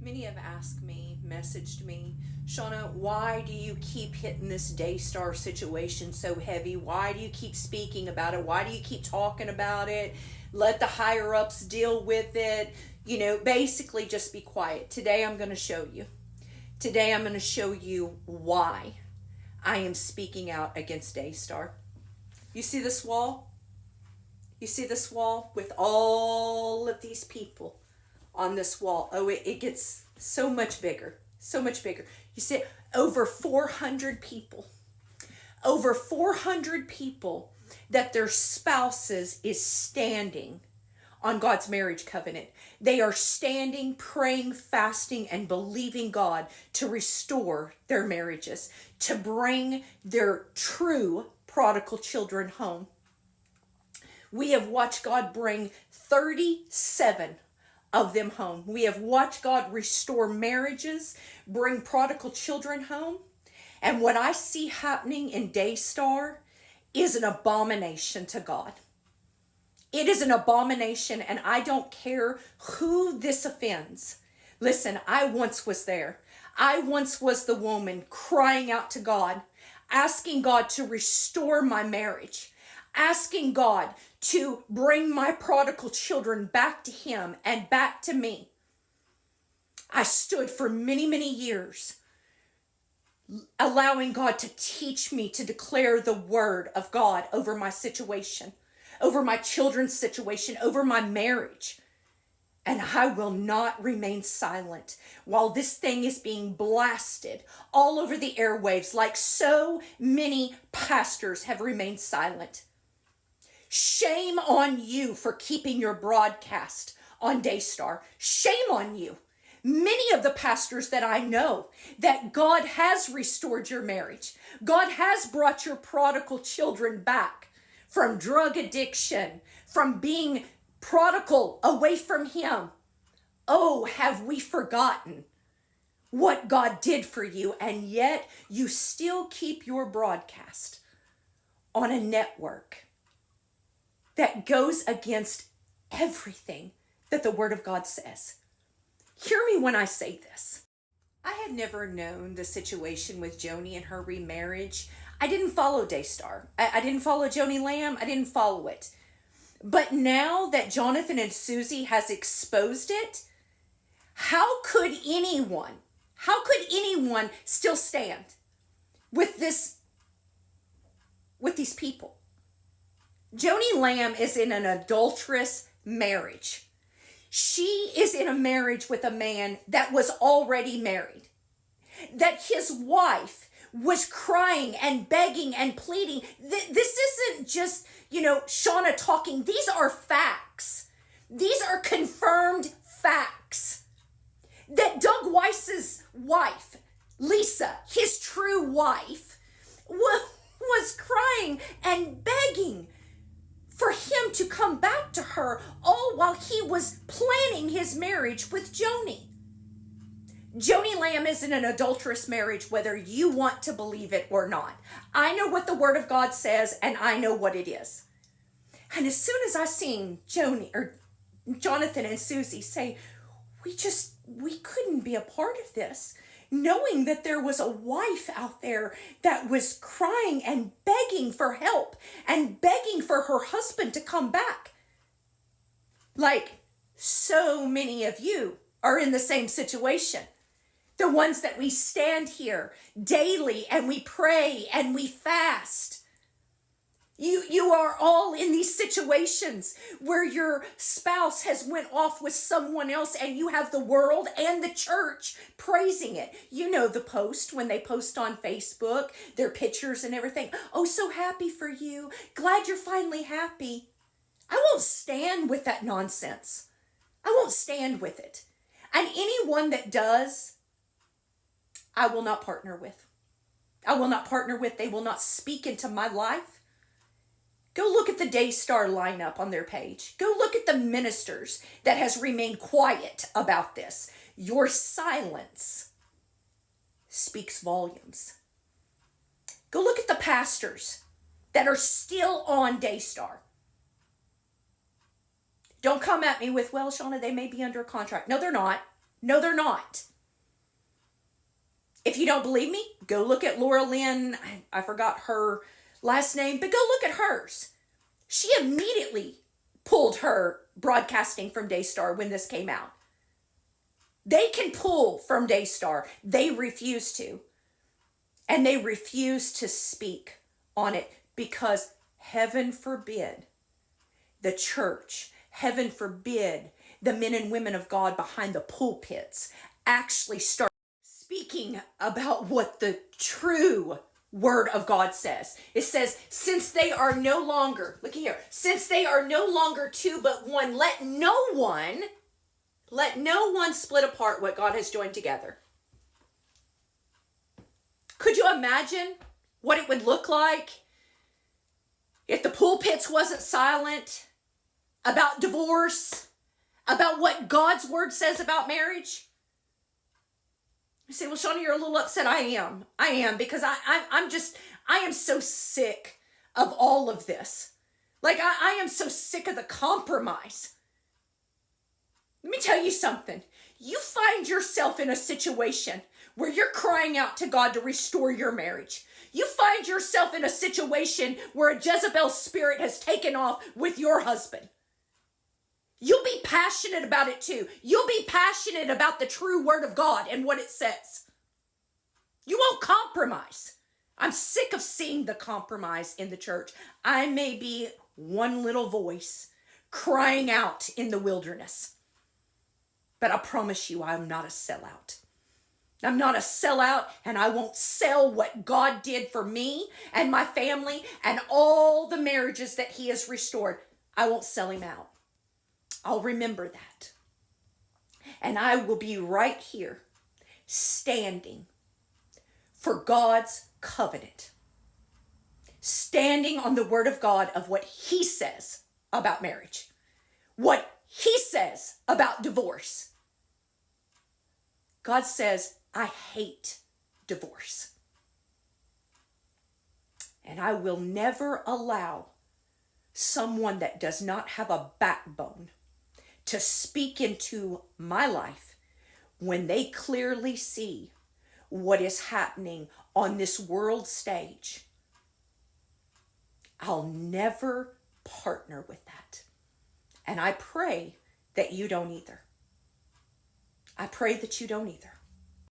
Many have asked me, messaged me, Shauna, why do you keep hitting this Daystar situation so heavy? Why do you keep speaking about it? Why do you keep talking about it? Let the higher ups deal with it. Basically just be quiet. Today I'm going to show you. Today I'm going to show you why I am speaking out against Daystar. You see this wall? You see this wall with all of these people on this wall? Oh, it gets so much bigger, so much bigger. You see over 400 people, over 400 people that their spouses is standing on God's marriage covenant. They are standing, praying, fasting, and believing God to restore their marriages, to bring their true prodigal children home. We have watched God bring 37 of them home. We have watched God restore marriages, bring prodigal children home. And what I see happening in Daystar is an abomination to God. It is an abomination, and I don't care who this offends. Listen, I once was there. I once was the woman crying out to God, asking God to restore my marriage, asking God to bring my prodigal children back to Him and back to me. I stood for many, many years, allowing God to teach me to declare the word of God over my situation, over my children's situation, over my marriage. And I will not remain silent while this thing is being blasted all over the airwaves like so many pastors have remained silent. Shame on you for keeping your broadcast on Daystar. Shame on you. Many of the pastors that I know, that God has restored your marriage. God has brought your prodigal children back from drug addiction, from being prodigal away from Him. Oh, have we forgotten what God did for you? And yet you still keep your broadcast on a network that goes against everything that the Word of God says. Hear me when I say this. I had never known the situation with Joni and her remarriage. I didn't follow Daystar. I didn't follow Joni Lamb. I didn't follow it. But now that Jonathan and Susie has exposed it, how could anyone still stand with these people? Joni Lamb is in an adulterous marriage. She is in a marriage with a man that was already married. That his wife was crying and begging and pleading. This isn't just, Shauna talking. These are facts. These are confirmed facts. That Doug Weiss's wife, Lisa, his true wife, was crying and begging for him to come back to her, all while he was planning his marriage with Joni. Joni Lamb is in an adulterous marriage, whether you want to believe it or not. I know what the Word of God says, and I know what it is. And as soon as I seen Jonathan and Susie say, we couldn't be a part of this, knowing that there was a wife out there that was crying and begging for help and begging for her husband to come back. Like so many of you are in the same situation. The ones that we stand here daily and we pray and we fast. You are all in these situations where your spouse has went off with someone else and you have the world and the church praising it. You know the post when they post on Facebook, their pictures and everything. Oh, so happy for you. Glad you're finally happy. I won't stand with that nonsense. I won't stand with it. And anyone that does, I will not partner with. I will not partner with. They will not speak into my life. Go look at the Daystar lineup on their page. Go look at the ministers that has remained quiet about this. Your silence speaks volumes. Go look at the pastors that are still on Daystar. Don't come at me with, well, Shauna, they may be under contract. No, they're not. No, they're not. If you don't believe me, go look at Laura Lynn. I forgot her last name, but go look at hers. She immediately pulled her broadcasting from Daystar when this came out. They can pull from Daystar. They refuse to. And they refuse to speak on it because heaven forbid the church, heaven forbid the men and women of God behind the pulpits actually start speaking about what the true word of God says. It says, since they are no longer, look here, since they are no longer two but one, let no one split apart what God has joined together. Could you imagine what it would look like if the pulpits wasn't silent about divorce, about what God's word says about marriage? You say, well, Shauna, you're a little upset. I am, because I am so sick of all of this. Like, I am so sick of the compromise. Let me tell you something. You find yourself in a situation where you're crying out to God to restore your marriage. You find yourself in a situation where a Jezebel spirit has taken off with your husband. You'll be passionate about it too. You'll be passionate about the true word of God and what it says. You won't compromise. I'm sick of seeing the compromise in the church. I may be one little voice crying out in the wilderness, but I promise you I'm not a sellout. I'm not a sellout, and I won't sell what God did for me and my family and all the marriages that he has restored. I won't sell him out. I'll remember that. And I will be right here standing for God's covenant. Standing on the word of God of what he says about marriage. What he says about divorce. God says, I hate divorce. And I will never allow someone that does not have a backbone to speak into my life when they clearly see what is happening on this world stage. I'll never partner with that. And I pray that you don't either. I pray that you don't either.